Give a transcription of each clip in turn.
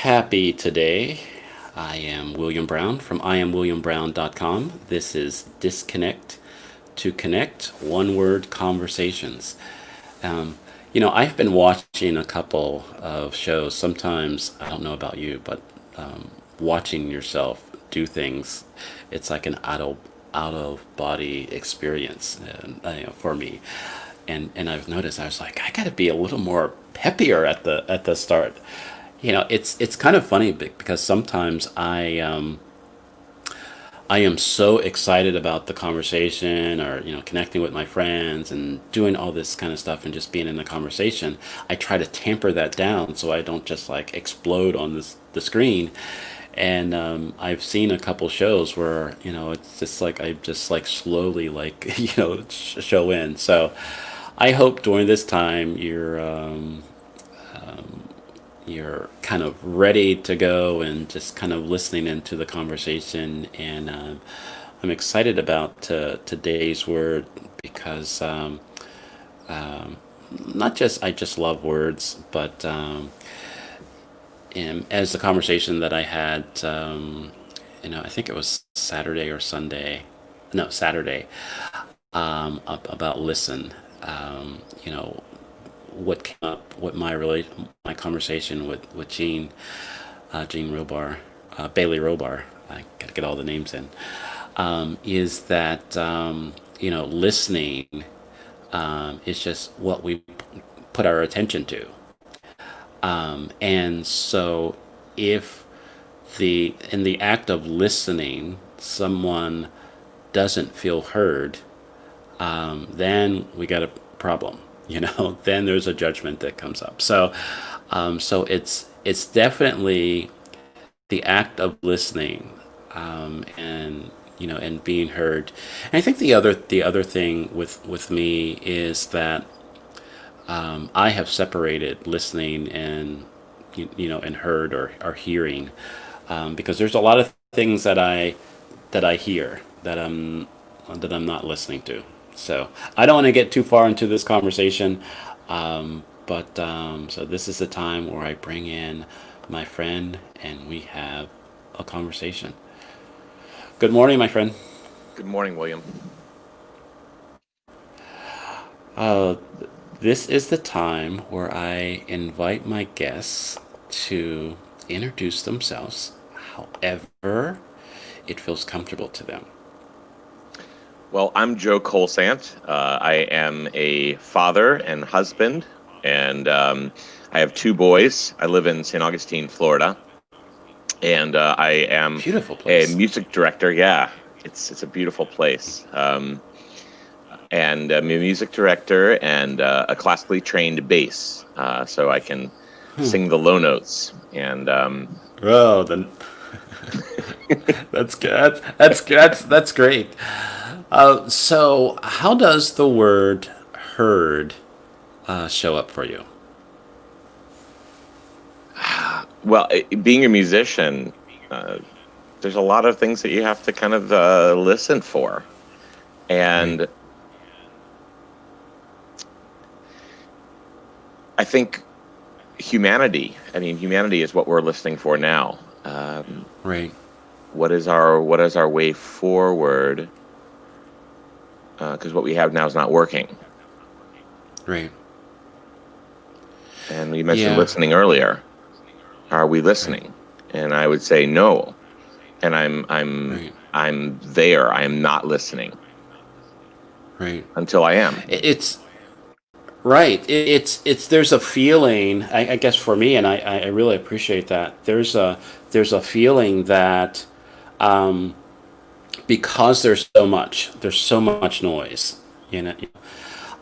happy today. I am William Brown from IamWilliamBrown.com. This is Disconnect to Connect, one word conversations. Um, I've been watching a couple of shows. Sometimes, I don't know about you, but watching yourself do things, it's like an out of body experience for me. And I've noticed I was like, I got to be a little more peppier at the start. It's kind of funny because sometimes I am so excited about the conversation or, connecting with my friends and doing all this kind of stuff and just being in the conversation. I try to tamper that down so I don't just like explode on the screen. And I've seen a couple shows where, it's just like I just like slowly like, show in. So I hope during this time you're kind of ready to go and just kind of listening into the conversation. And I'm excited about today's word because not just I just love words, but and as the conversation that I had, I think it was Saturday or Sunday, no, Saturday, about listen. You know, what came up, what my conversation with Gene Robar, Bailey Robar. I gotta get all the names in. Is that listening is just what we put our attention to, and so if the in the act of listening, someone doesn't feel heard, then we got a problem. Then there's a judgment that comes up. So it's definitely the act of listening, and being heard. And I think the other thing with me is that I have separated listening and and heard or hearing, because there's a lot of things that I hear that I'm not listening to. So I don't want to get too far into this conversation, but so this is the time where I bring in my friend and we have a conversation. Good morning, my friend. Good morning, William. Uh, this is the time where I invite my guests to introduce themselves, however it feels comfortable to them. Well, I'm Joe Colsant. I am a father and husband, and I have two boys. I live in St. Augustine, Florida, and I am Beautiful a place. music director. Yeah, it's a beautiful place, and I'm a music director and a classically trained bass, so I can sing the low notes. And Oh, then that's good. That's great. So, how does the word heard show up for you? well, being a musician. There's a lot of things that you have to kind of listen for. Right. And I think humanity is what we're listening for now. Right. What is our way forward? Because what we have now is not working. Right. And you mentioned Yeah. listening earlier. Are we Right. listening? And I would say no. And Right. I'm there. I am not listening Right. until I am. It's right. It's there's a feeling. I guess for me, and I really appreciate that. There's a feeling that because there's so much noise. You know,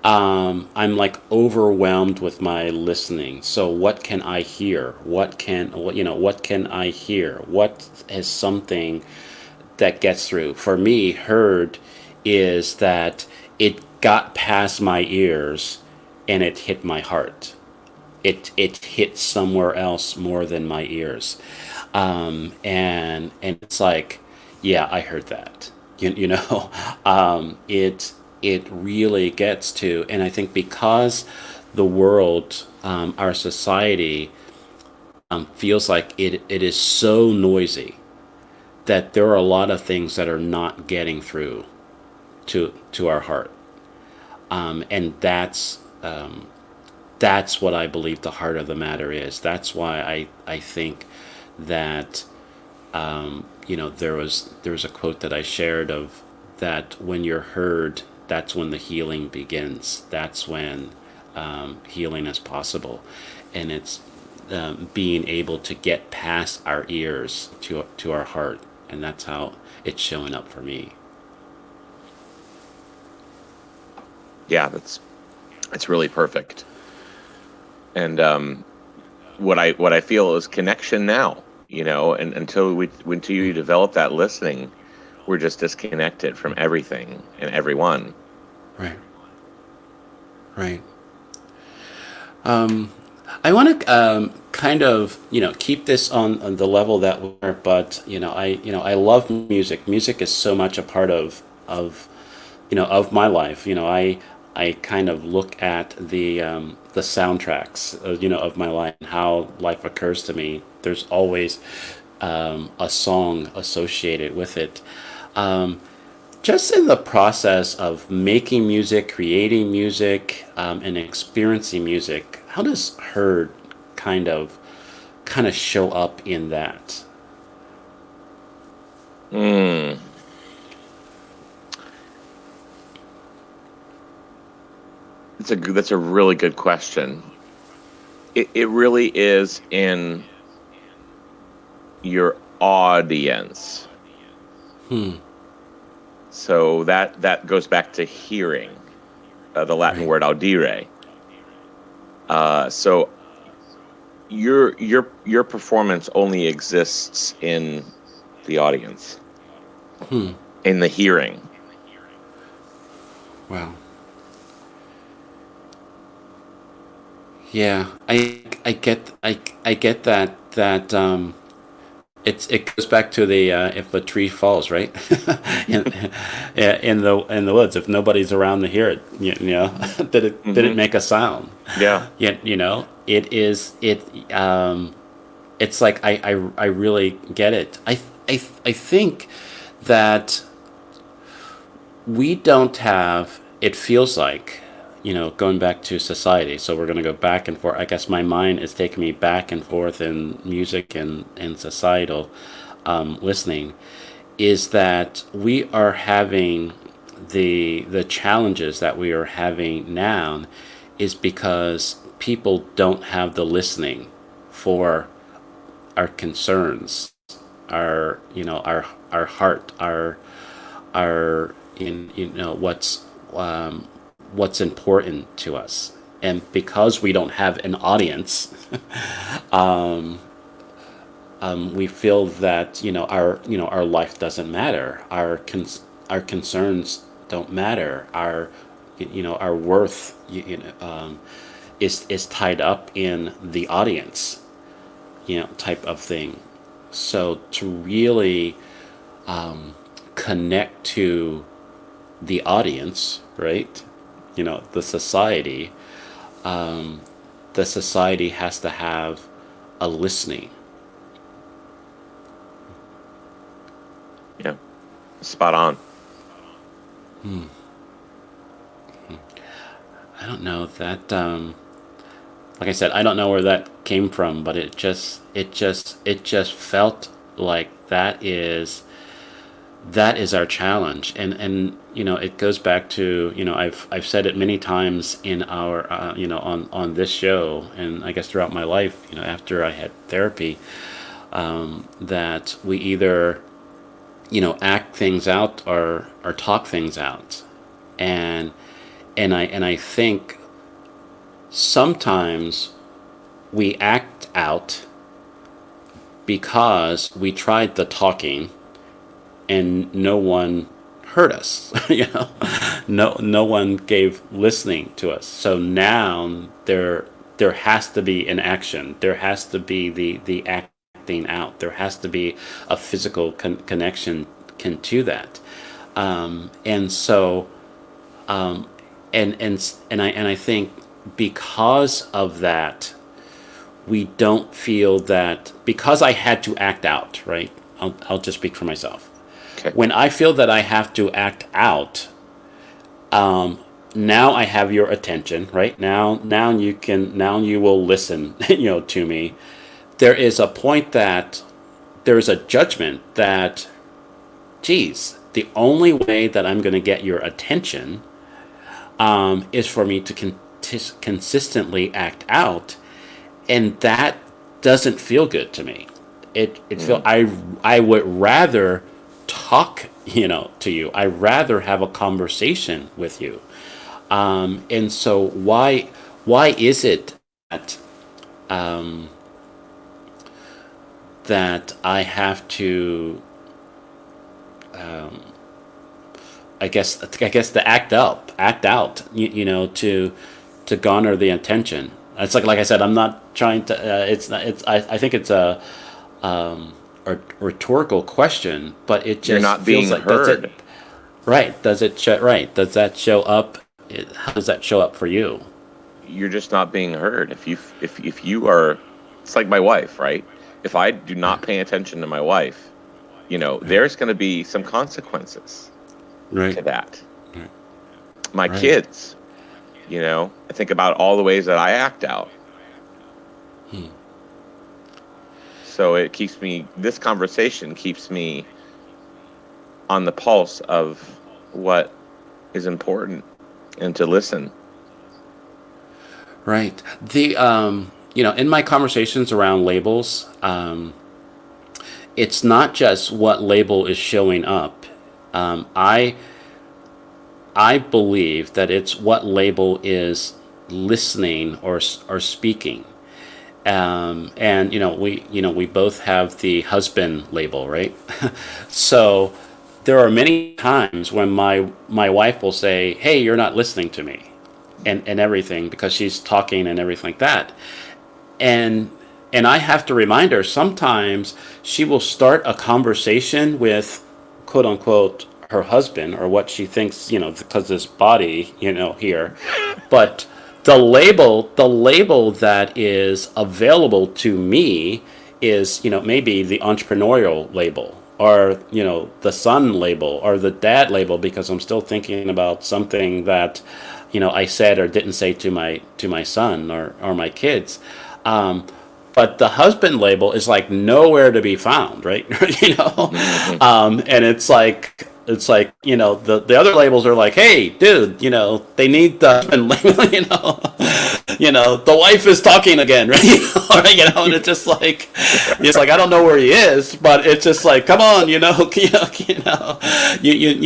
I'm like overwhelmed with my listening. So what can I hear? What can I hear? What is something that gets through? For me, heard is that it got past my ears and it hit my heart. It hit somewhere else more than my ears. And it's like, yeah, I heard that. It really gets to, and I think because the world, our society feels like it is so noisy that there are a lot of things that are not getting through to our heart, and that's what I believe the heart of the matter is. That's why I think that there was a quote that I shared of that when you're heard, that's when the healing begins. That's when healing is possible, and it's being able to get past our ears to our heart, and that's how it's showing up for me. Yeah, that's really perfect. And what I feel is connection now, and until you develop that listening, we're just disconnected from everything and everyone. Right, right. I want to kind of keep this on the level that we're, but I love music. Music is so much a part of my life. I kind of look at the soundtracks of my life and how life occurs to me. There's always a song associated with it. Just in the process of making music, creating music, and experiencing music, how does Heard kind of show up in that? Mm, that's a really good question. It really is in your audience. Hmm. So that goes back to hearing, the Latin Right. word audire. So your performance only exists in the audience, Hmm. in the hearing. Wow. Yeah. I get that. It goes back to the if a tree falls, right? in, in the woods, if nobody's around to hear it, did it Hmm. make a sound? Yeah. Yet it is it. It's like I really get it. I think that we don't have. It feels like going back to society. So we're going to go back and forth. I guess my mind is taking me back and forth in music and societal listening. Is that we are having the challenges that we are having now is because people don't have the listening for our concerns, our heart, our um, what's important to us. And because we don't have an audience, we feel that our life doesn't matter. Our concerns don't matter. Our worth is tied up in the audience, type of thing. So to really connect to the audience, right? The society. The society has to have a listening. Yeah. Spot on. I don't know that. Like I said, I don't know where that came from, but it just felt like that is our challenge, and it goes back to I've said it many times in our on this show, and I guess throughout my life, after I had therapy, that we either act things out or talk things out, and and I think sometimes we act out because we tried the talking and no one heard us. No one gave listening to us. So now there has to be an action. There has to be the acting out. There has to be a physical connection to that. And so and I think because of that, we don't feel that because I had to act out, right? I'll just speak for myself. Okay. When I feel that I have to act out, now I have your attention, right? Now you will listen, to me. There is a point that there is a judgment that, geez, the only way that I'm going to get your attention is for me to consistently act out, and that doesn't feel good to me. It feel Mm. I would rather talk, to you. I rather have a conversation with you. And so why is it that that I have to I guess to act out, to garner the attention. It's like I said, I'm not trying to. It's not. It's. I think it's a rhetorical question, but it You're just not feels being like does it heard. right? Does it show right? Does that show up? How does that show up for you? You're just not being heard. If you are, it's like my wife, right? If I do Right. not pay attention to my wife, Right. there's going to be some consequences Right. to that. Right. My Right. kids, I think about all the ways that I act out. Hmm. So this conversation keeps me on the pulse of what is important and to listen. Right. In my conversations around labels, it's not just what label is showing up. Um, I I believe that it's what label is listening or speaking. And we both have the husband label, right? So there are many times when my wife will say, "Hey, you're not listening to me," and everything because she's talking and everything like that. And I have to remind her sometimes she will start a conversation with quote unquote her husband or what she thinks, because this body, here. But the label that is available to me is, maybe the entrepreneurial label or, the son label or the dad label because I'm still thinking about something that, I said or didn't say to my son or my kids. But the husband label is like nowhere to be found, right? Hmm. And it's like the other labels are like, hey, dude, they need the husband label, the wife is talking again, right? And it's like I don't know where he is, but it's just like, come on, you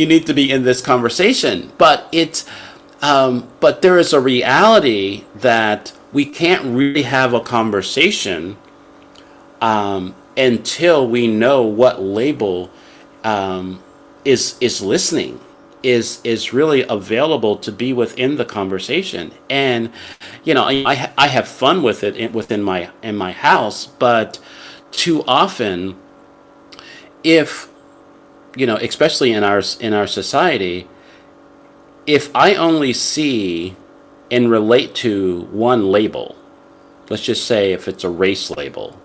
need to be in this conversation, but there is a reality that we can't really have a conversation until we know what label is listening, is really available to be within the conversation. And I have fun with it within my house, but too often, if especially in our society, if I only see and relate to one label, let's just say if it's a race label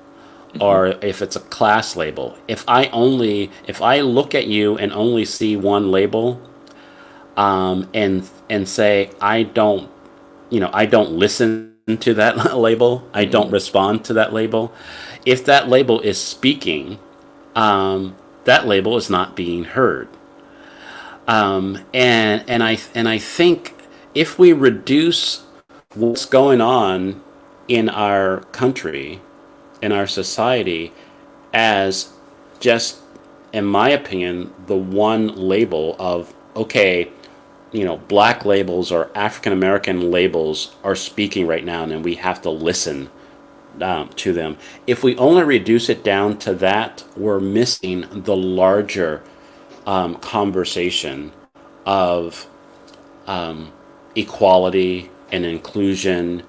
Hmm. or if it's a class label, if I look at you and only see one label, and say I don't listen to that label, I don't Hmm. respond to that label. If that label is speaking, that label is not being heard. And I think if we reduce what's going on in our country, in our society, as just, in my opinion, the one label of, okay, black labels or African American labels are speaking right now, and then we have to listen to them. If we only reduce it down to that, we're missing the larger conversation of equality and inclusion,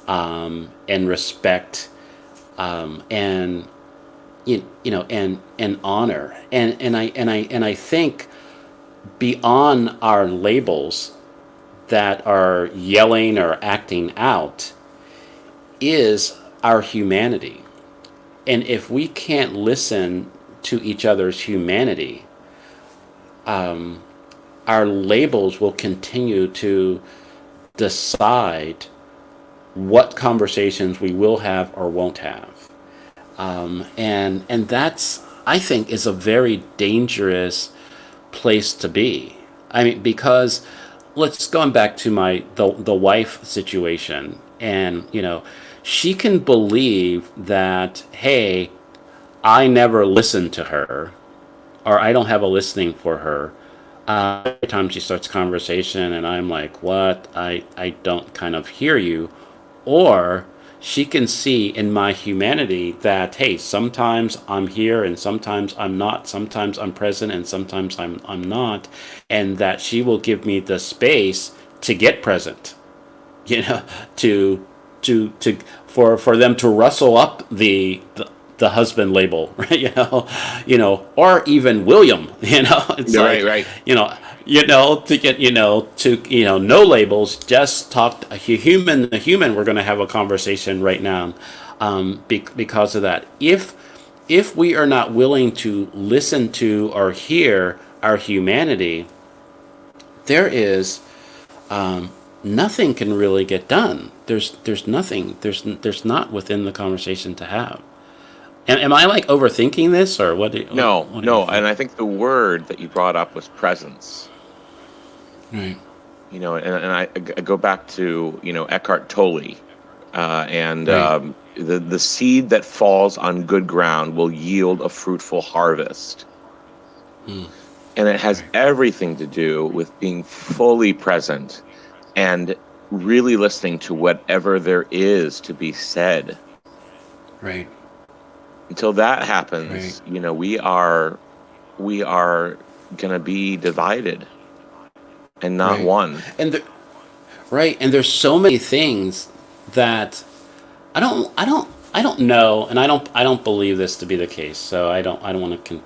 and respect, and and honor. And I think beyond our labels that are yelling or acting out is our humanity. And if we can't listen to each other's humanity, our labels will continue to decide what conversations we will have or won't have. And that's, I think, is a very dangerous place to be. I mean, because let's going back to the wife situation, and she can believe that, hey, I never listened to her, or I don't have a listening for her. Every time she starts conversation, and I'm like, what? I don't kind of hear you. Or she can see in my humanity that, hey, sometimes I'm here and sometimes I'm not. Sometimes I'm present and sometimes I'm not. And that she will give me the space to get present, you know, to to for them to rustle up the husband label, right? Or even William, it's Right, like, right. to get, no labels, just talk human to human. We're going to have a conversation right now, because of that. If we are not willing to listen to or hear our humanity, there is nothing can really get done. There's nothing. There's not within the conversation to have. Am I like overthinking this, or what? No, What do you no, and think? I think the word that you brought up was presence. Right. And I go back to Eckhart Tolle, and Right. the seed that falls on good ground will yield a fruitful harvest. And it has Right. everything to do with being fully present and really listening to whatever there is to be said. Right. Until that Right. happens, we are gonna be divided and not Right. one. And right. And there's so many things that I don't know, and I don't believe this to be the case. So I don't want to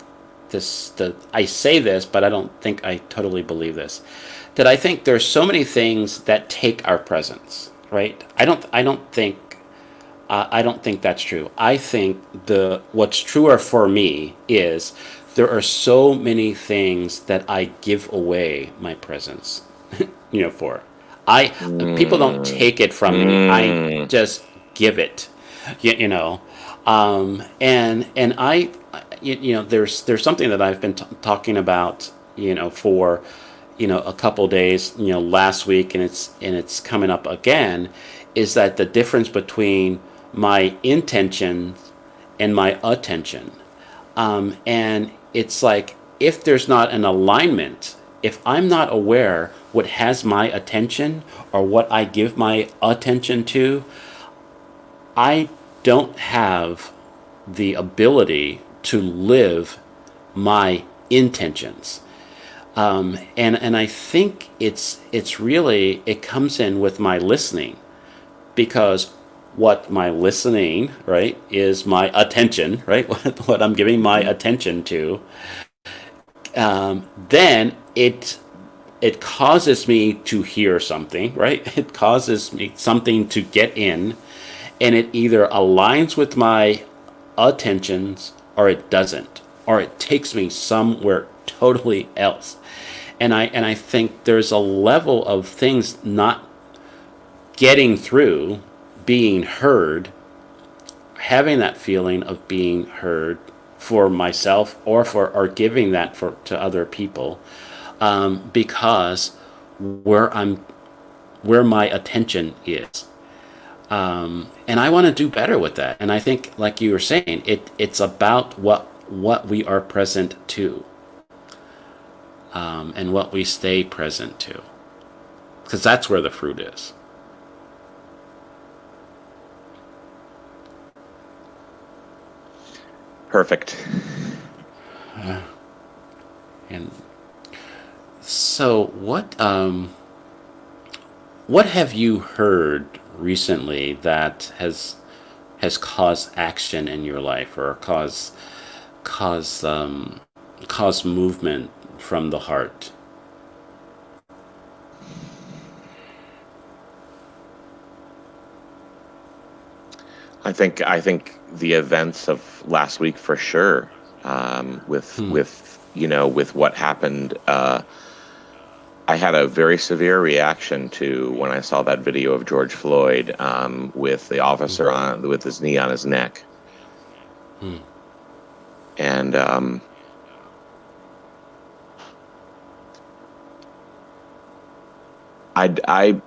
I say this, but I don't think I totally believe this. That I think there's so many things that take our presence, right? I don't think that's true. I think the what's truer for me is there are so many things that I give away my presence, for. I People don't Mm, take it from me. I mm. just give it, and there's something that I've been talking about, for a couple days, last week, and it's coming up again, is that the difference between my intention and my attention. And it's like, if there's not an alignment, if I'm not aware what has my attention or what I give my attention to, I don't have the ability to live my intentions. And I think it's really, it comes in with my listening, because what my listening, right, is my attention, right, what I'm giving my Mhm. attention to. Then it causes me to hear something, right? It causes me something to get in, and it either aligns with my attentions or it doesn't, or it takes me somewhere totally else. And I think there's a level of things not getting through, being heard, having that feeling of being heard for myself, or giving that to other people, because where my attention is. And I want to do better with that. And I think, like you were saying, it's about what we are present to, and what we stay present to, because that's where the fruit is. Perfect. And so, what have you heard recently that has caused action in your life, or cause cause movement from the heart? I think the events of last week for sure, Hmm. with what happened. I had a very severe reaction to when I saw that video of George Floyd, with the officer on with his knee on his neck, Hmm. and I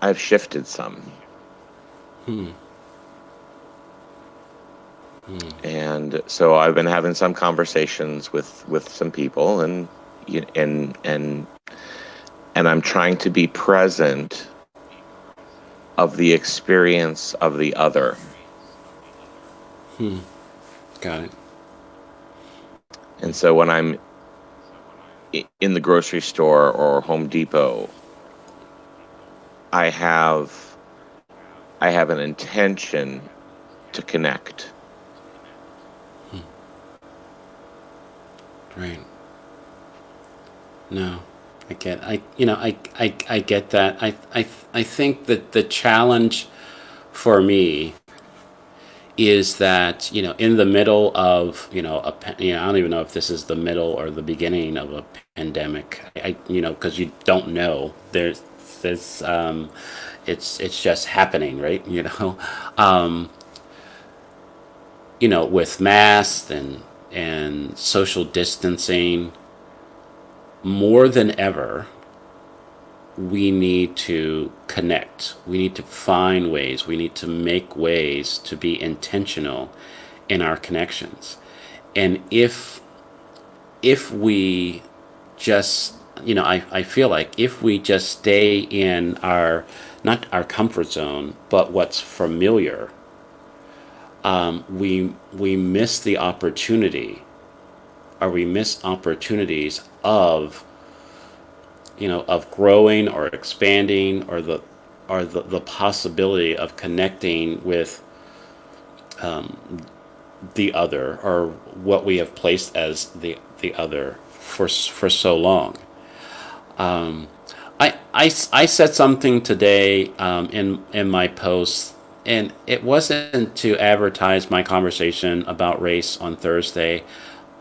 I've shifted some, Hmm. Hmm. and so I've been having some conversations with some people, and y- and I'm trying to be present of the experience of the other. Hmm. Got it. And so when I'm in the grocery store or Home Depot, I have I have an intention to connect. Right. No, I get that. I think that the challenge for me is that, in the middle of, I don't even know if this is the middle or the beginning of a pandemic. Because you don't know. There's it's just happening, right? um, with masks and social distancing, more than ever, we need to connect. We need to find ways. We need to make ways to be intentional in our connections. And if we just, I feel like if we just stay in our, not our comfort zone, but what's familiar, we miss the opportunity, or we miss opportunities of growing or expanding, or the possibility of connecting with the other, or what we have placed as the other for so long. I said something today, in my post, and it wasn't to advertise my conversation about race on Thursday,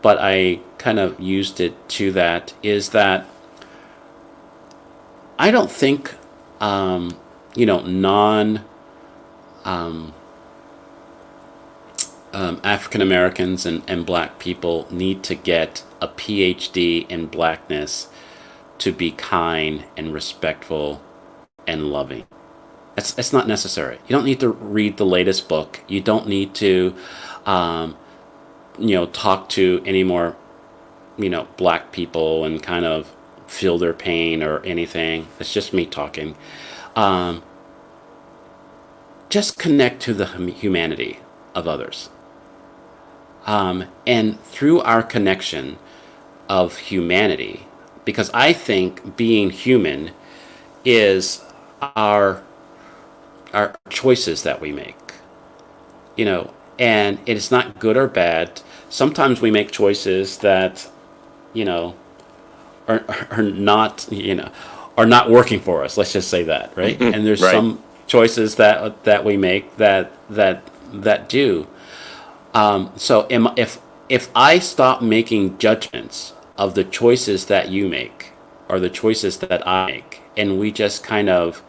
but I kind of used it to that, is that I don't think, non African Americans and black people need to get a PhD in blackness to be kind and respectful and loving. It's not necessary. You don't need to read the latest book. You don't need to, um, talk to any more, black people and kind of feel their pain or anything. It's just me talking. Um, just connect to the humanity of others. And through our connection of humanity, because I think being human is our our choices that we make, you know, and it is not good or bad. Sometimes we make choices that, you know, are not, are not working for us. Let's just say that, right? And there's Right. some choices that we make that do. So if I stop making judgments of the choices that you make, or the choices that I make, and we just kind of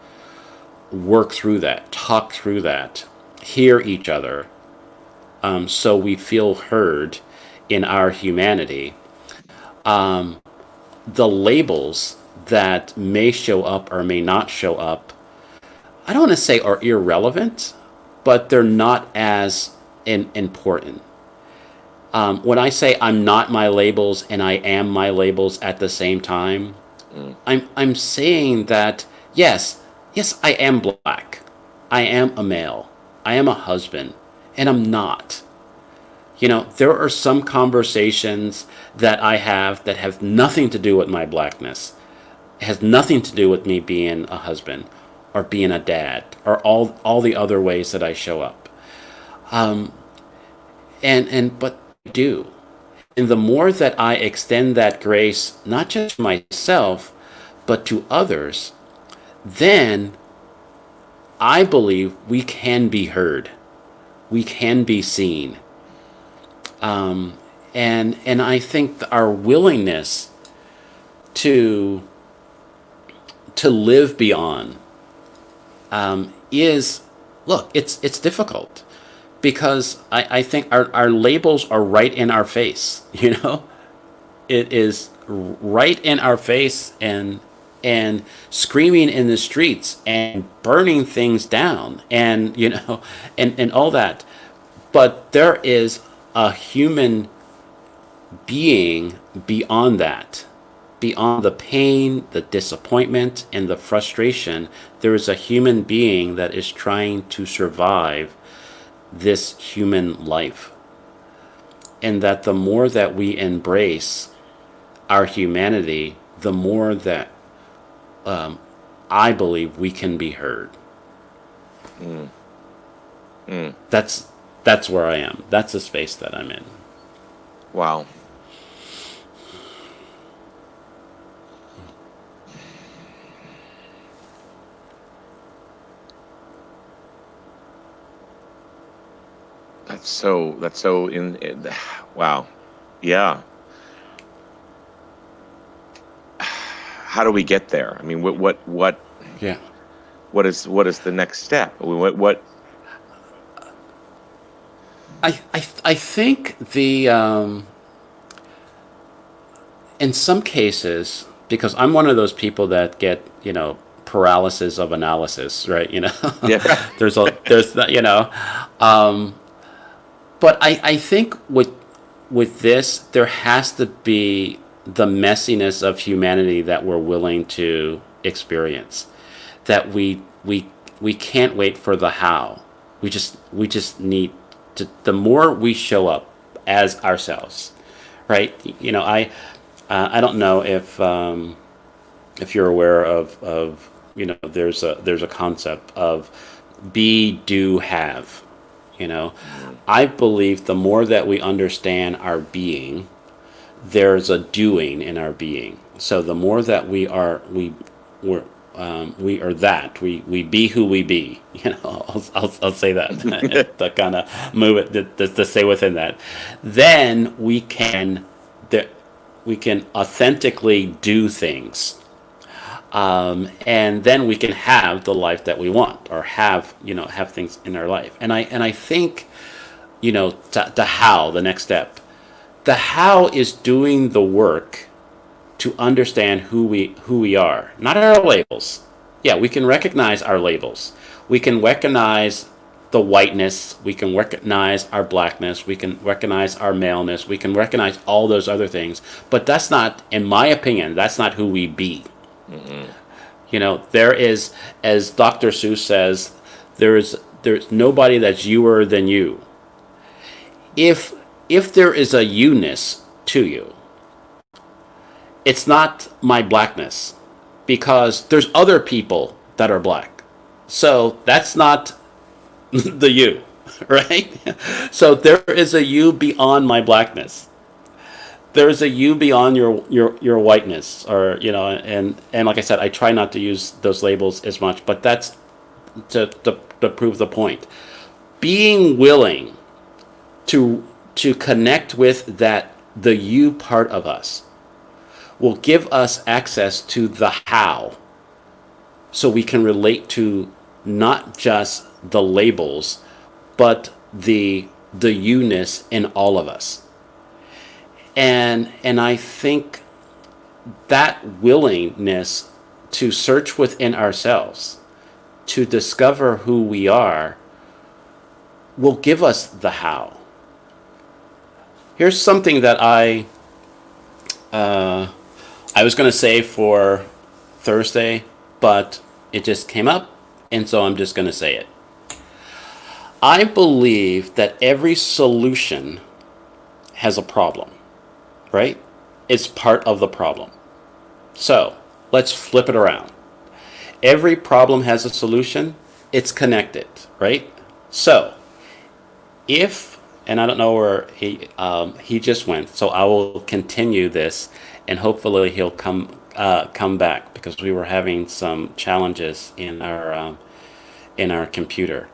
work through that, talk through that, hear each other, so we feel heard in our humanity, the labels that may show up or may not show up, I don't want to say are irrelevant, but they're not as important. When I say I'm not my labels and I am my labels at the same time, Mm. I'm saying that yes, I am black, I am a male, I am a husband, and I'm not. There are some conversations that I have that have nothing to do with my blackness. It has nothing to do with me being a husband or being a dad or all the other ways that I show up. But I do. And the more that I extend that grace, not just to myself, but to others, then I believe we can be heard, we can be seen, and I think our willingness to live beyond is, look, it's difficult because I think our labels are right in our face. It is right in our face, and screaming in the streets and burning things down, and and all that. But there is a human being beyond that, beyond the pain, the disappointment, and the frustration. There is a human being that is trying to survive this human life. And that the more that we embrace our humanity, the more that I believe we can be heard. Mm. Mm. That's where I am. That's the space that I'm in. Wow. That's so wow. Yeah. How do we get there? I mean, Yeah. what is the next step? What I think in some cases, because I'm one of those people that get, paralysis of analysis, right? Yeah. there's that, but I think with this, there has to be the messiness of humanity that we're willing to experience. That we can't wait for the how. We just need to. The more we show up as ourselves, right? I don't know if you're aware of there's a concept of be, do, have. I believe the more that we understand our being, there's a doing in our being. So the more that we are that we be who we be. I'll say that to kind of move it to stay within that. Then we can authentically do things, and then we can have the life that we want, or have things in our life. And I think the how, the next step, the how is doing the work to understand who we are, not our labels. Yeah, we can recognize our labels. We can recognize the whiteness. We can recognize our blackness. We can recognize our maleness. We can recognize all those other things. But that's not, in my opinion, that's not who we be. Mm-mm. There is, as Dr. Seuss says, there's nobody that's youer than you. If there is a you-ness to you, it's not my blackness, because there's other people that are black. So that's not the you, right? So there is a you beyond my blackness. There's a you beyond your whiteness, or and like I said, I try not to use those labels as much, but that's to prove the point. Being willing to connect with the you part of us will give us access to the how, so we can relate to not just the labels, but the you-ness in all of us. And I think that willingness to search within ourselves, to discover who we are, will give us the how. Here's something that I was going to say for Thursday, but it just came up, and so I'm just going to say it. I believe that every solution has a problem, right? It's part of the problem. So let's flip it around. Every problem has a solution. It's connected, right? So and I don't know where he just went, so I will continue this, and hopefully he'll come back, because we were having some challenges in in our computer.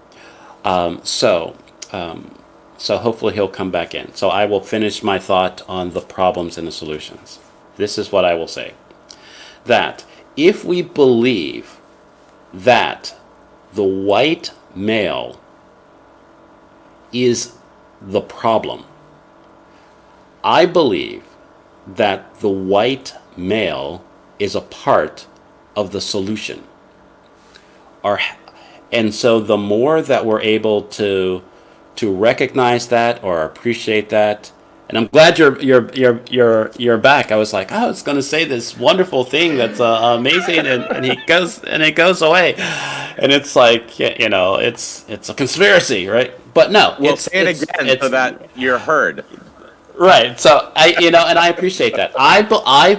Um, so, um, so hopefully he'll come back in. So I will finish my thought on the problems and the solutions. This is what I will say. That if we believe that the white male is the problem, I believe that the white male is a part of the solution. Our, and so the more that we're able to recognize that or appreciate that, and I'm glad you're back. I was like, oh, it's going to say this wonderful thing that's amazing, and he goes and it goes away, and it's like, it's a conspiracy, right? But no, We'll say it again so it's that you're heard. right. So and I appreciate that.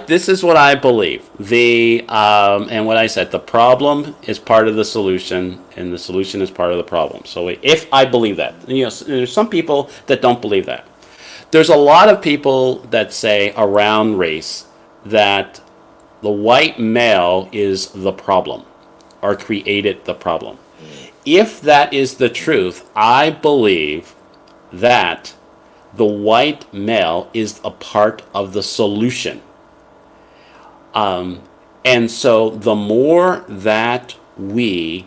This is what I believe. And what I said, the problem is part of the solution, and the solution is part of the problem. So if I believe that, there's some people that don't believe that. There's a lot of people that say around race that the white male is the problem, or created the problem. If that is the truth, I believe that the white male is a part of the solution. And so the more that we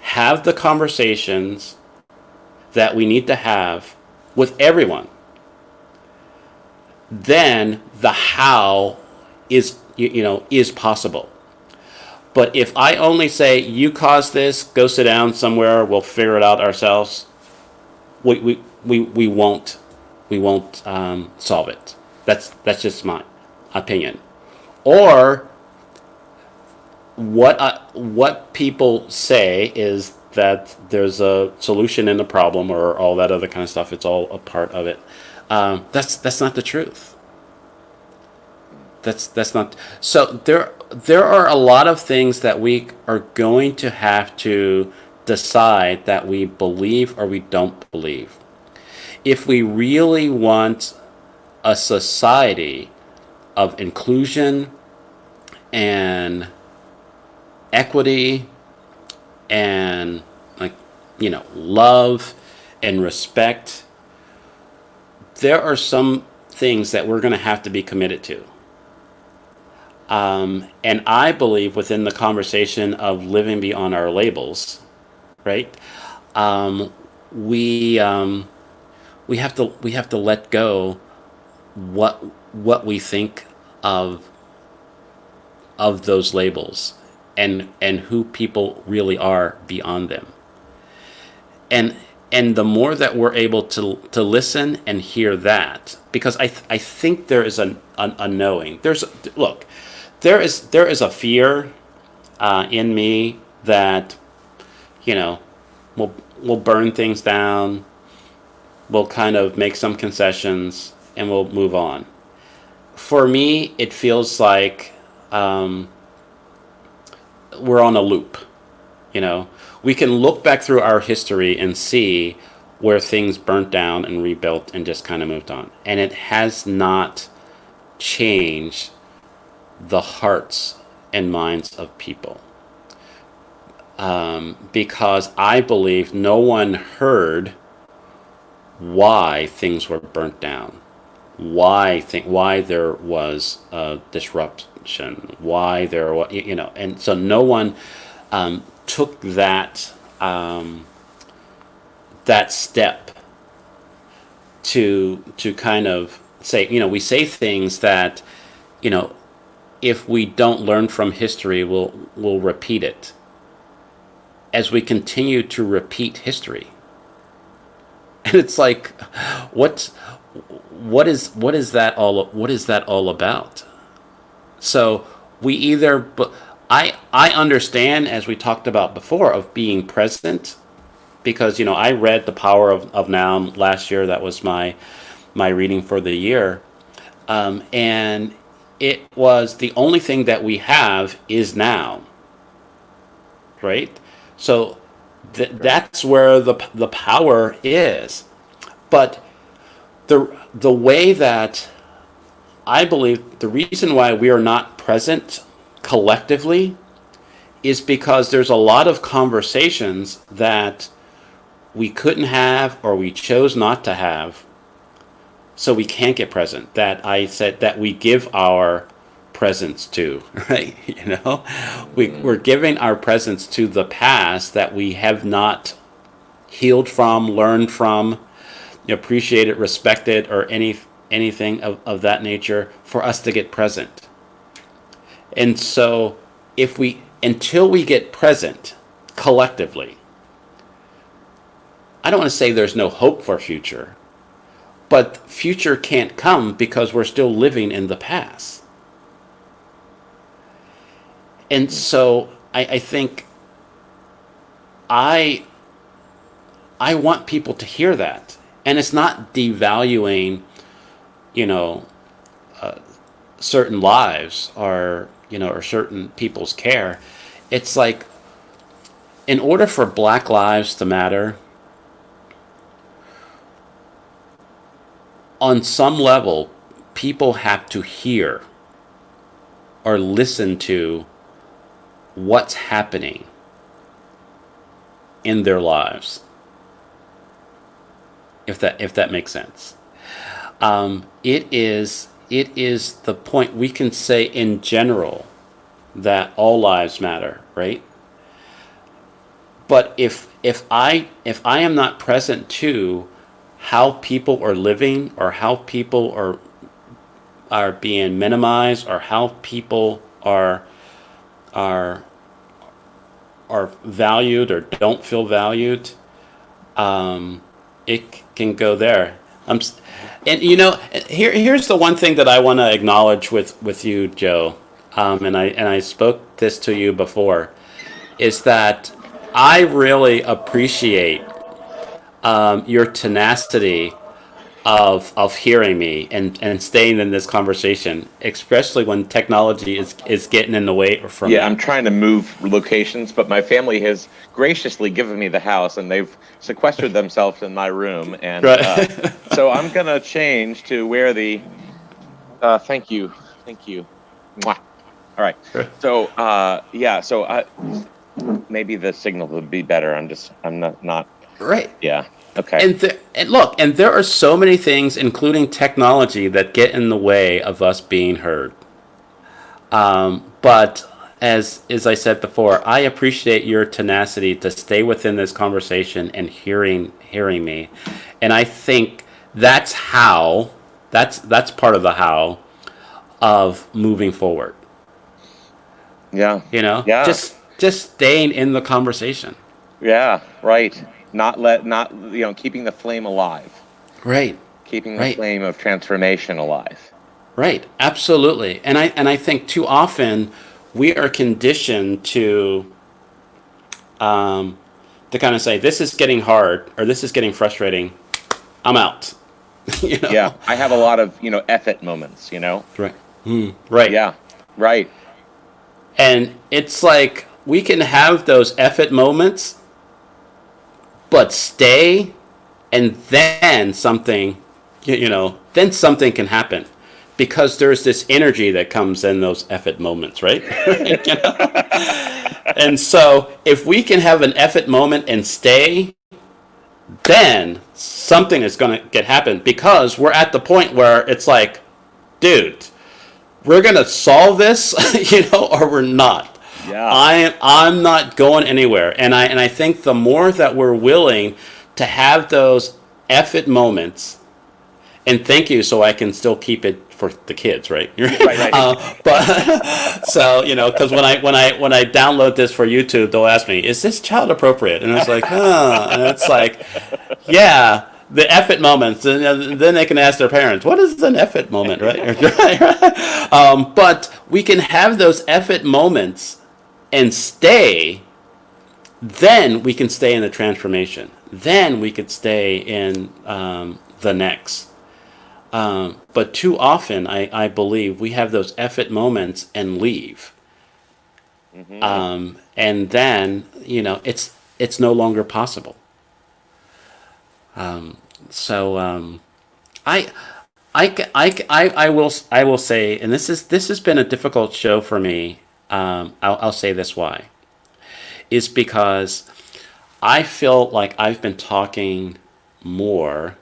have the conversations that we need to have with everyone, then the how is possible. But if I only say, you caused this, go sit down somewhere, we'll figure it out ourselves, we won't solve it. That's just my opinion. Or what people say is that there's a solution in the problem, or all that other kind of stuff. It's all a part of it. That's not the truth. That's not. So there are a lot of things that we are going to have to decide that we believe or we don't believe. If we really want a society of inclusion and equity and, love and respect, there are some things that we're going to have to be committed to. And I believe within the conversation of living beyond our labels, right? We have to let go what we think of those labels, and who people really are beyond them. And the more that we're able to listen and hear that, because I think there is a knowing. There is a fear in me that, we'll burn things down, we'll kind of make some concessions, and we'll move on. For me, it feels like we're on a loop. We can look back through our history and see where things burnt down and rebuilt and just kind of moved on. And it has not changed the hearts and minds of people. Because I believe no one heard why things were burnt down, why there was a disruption, why there was, and so no one took that step to kind of say, we say things that, if we don't learn from history, we'll repeat it. As we continue to repeat history, and it's like, what is that all about? So we either, I understand, as we talked about before, of being present, because I read The Power of Now last year. That was my reading for the year, and it was the only thing that we have is now, right? So that's where the power is. But the way that I believe, the reason why we are not present collectively is because there's a lot of conversations that we couldn't have or we chose not to have, so we can't get present. That I said that we give our presence to, right? We're giving our presence to the past that we have not healed from, learned from, appreciated, respected, or anything of that nature for us to get present. And so, if we until we get present collectively, I don't want to say there's no hope for future, but future can't come because we're still living in the past. And so I think I I want people to hear that. And it's not devaluing, you know, certain lives or certain people's care. It's like, in order for Black lives to matter, on some level, people have to hear or listen to what's happening in their lives, if that makes sense. It is the point. We can say in general that all lives matter, right? But if I am not present to how people are living, or how people are being minimized, or how people are are valued or don't feel valued, it can go there. And here's the one thing that I want to acknowledge with you, Joe, and I spoke this to you before, is that I really appreciate your tenacity of hearing me and staying in this conversation, especially when technology is getting in the way from Yeah, I'm that. trying to move locations, but my family has graciously given me the house, and they've sequestered themselves in my room, and Right. so I'm gonna change to where the. Thank you, thank you. Mwah. All right. So yeah, so maybe the signal would be better. I'm not. Right. Yeah. Okay. And look, and there are so many things, including technology, that get in the way of us being heard. But as I said before, I appreciate your tenacity to stay within this conversation and hearing me, and I think that's part of the how of moving forward. Yeah. Yeah. Just staying in the conversation. Yeah. Right. Not keeping the flame alive, Right. keeping the Right. flame of transformation alive. Right, absolutely. And I think too often we are conditioned to kind of say, this is getting hard, or this is getting frustrating, I'm out. you Yeah. know? I have a lot of effort moments. Right. Right. Yeah. Right. And it's like, we can have those effort moments, but stay, and then something can happen, because there's this energy that comes in those effort moments, right? And so if we can have an effort moment and stay, then something is going to get happen, because we're at the point where it's like, dude, we're going to solve this, or we're not. Yeah. I'm not going anywhere. And I think the more that we're willing to have those effort moments, and thank you, so I can still keep it for the kids, right? Right. Right. But so because when I download this for YouTube, they'll ask me, "Is this child appropriate?" And it's like, huh, and it's like, yeah, the effort moments, and then they can ask their parents, "What is an effort moment?" Right? But we can have those effort moments and stay. Then we can stay in the transformation. Then we could stay in the next. But too often, I believe we have those effort moments and leave, Hmm. and then it's no longer possible. So I, I will say, and this has been a difficult show for me. I'll say this why. is because I feel like I've been talking more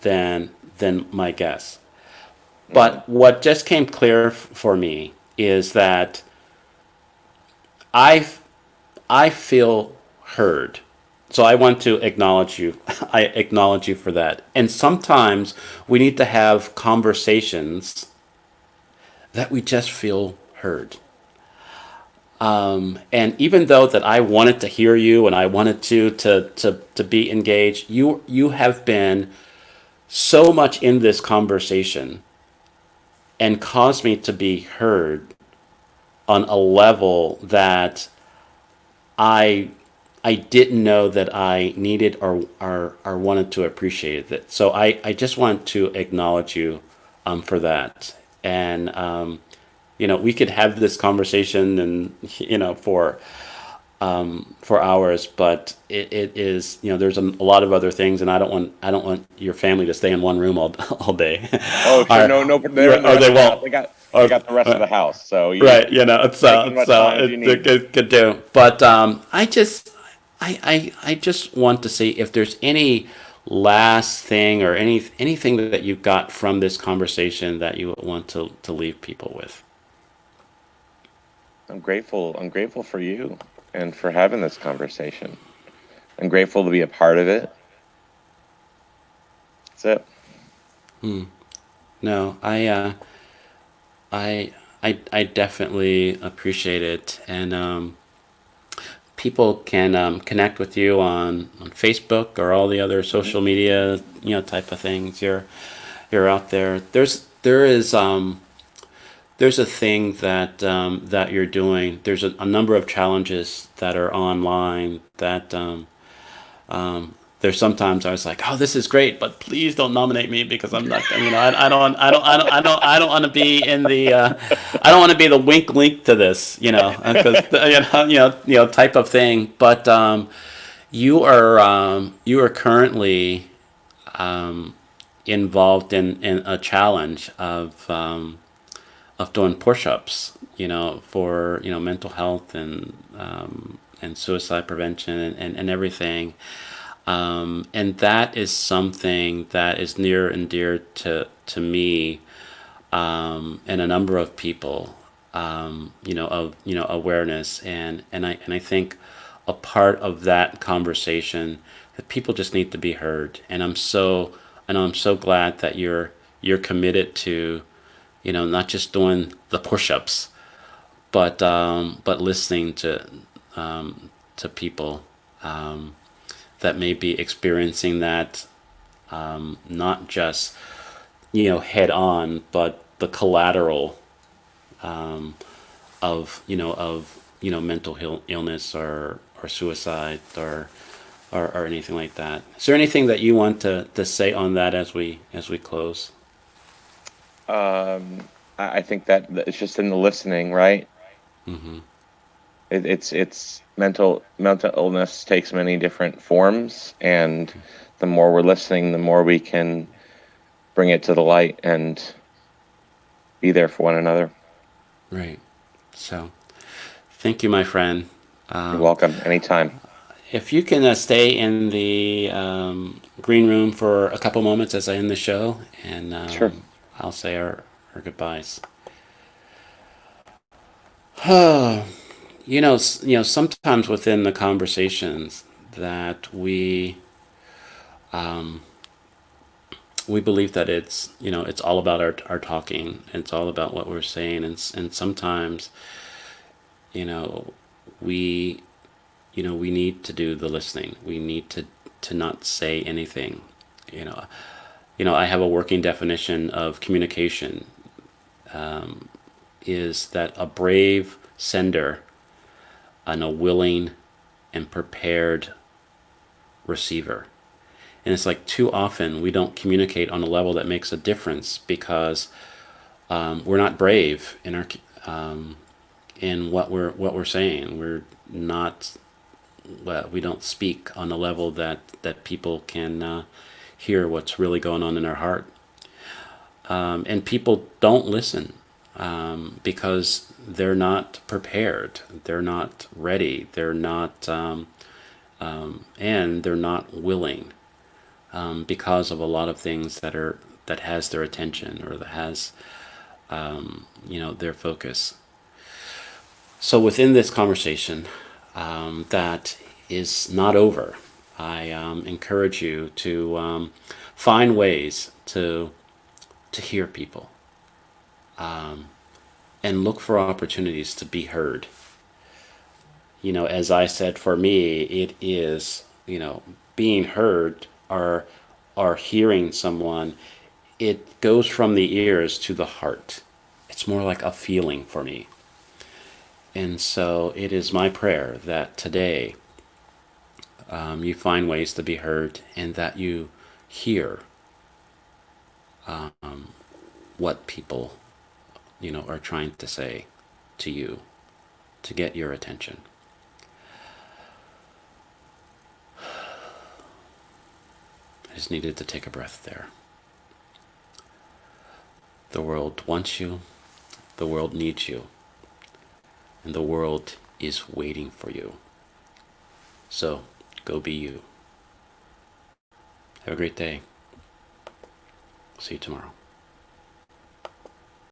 than my guests. Mm, But what just came clear for me is that I I feel heard. So I want to acknowledge you. I acknowledge you for that. And sometimes we need to have conversations that we just feel heard. And even though that I wanted to hear you and I wanted to be engaged, you have been so much in this conversation and caused me to be heard on a level that I I didn't know that I needed or wanted to appreciate it. So I just want to acknowledge you for that. And we could have this conversation and for hours, but it is there's a lot of other things, and I don't want your family to stay in one room all all day, oh, sure. or No, no, they're in the or they rest of the house. won't. They Or, got the rest of the house. So you right, it's take as much time as you it need. could do. But I just want to see if there's any last thing or anything that you got from this conversation that you want to leave people with. I'm grateful. I'm grateful for you and for having this conversation. I'm grateful to be a part of it. That's it. No, I definitely appreciate it, and people can connect with you on Facebook or all the other Hmm. social media type of things. You're out there. There's a thing that you're doing. There's a number of challenges that are online that there's sometimes I was like, oh, this is great, but please don't nominate me because I'm not. I don't want to be in the. I don't want to be the wink link to this. Because type of thing. But you are currently involved in a challenge of doing push-ups. For mental health and suicide prevention and everything. And that is something that is near and dear to me and a number of people. Of awareness and I think a part of that conversation that people just need to be heard. And I'm so glad that you're committed to not just doing the push-ups, but listening to people that may be experiencing that, not just head on, but the collateral of mental illness or suicide or anything like that. Is there anything that you want to say on that as we close? I think that it's just in the listening, right? Mm-hmm. It's mental illness takes many different forms, and the more we're listening, the more we can bring it to the light and be there for one another. Right. So, thank you, my friend. You're Um, welcome anytime. if you can stay in the green room for a couple moments as I end the show, and Sure. I'll say our goodbyes. Sometimes within the conversations that we believe that it's all about our talking. It's all about what we're saying, and sometimes you know we we need to do the listening. We need to not say anything. You know, I have a working definition of communication is that a brave sender and a willing and prepared receiver. And it's like too often we don't communicate on a level that makes a difference because we're not brave in what we're saying. We're not well, we don't speak on a level that people can hear what's really going on in our heart. And people don't listen. because they're not prepared, they're not ready, they're not, and they're not willing, because of a lot of things that has their attention, or that has, their focus. So within this conversation, that is not over, I encourage you to find ways to hear people, and look for opportunities to be heard. As I said, for me, it is, being heard, or hearing someone. It goes from the ears to the heart. It's more like a feeling for me. And so it is my prayer that today, you find ways to be heard, and that you hear what people, are trying to say to you to get your attention. I just needed to take a breath there. The world wants you, the world needs you, and the world is waiting for you. So, go be you. Have a great day. See you tomorrow.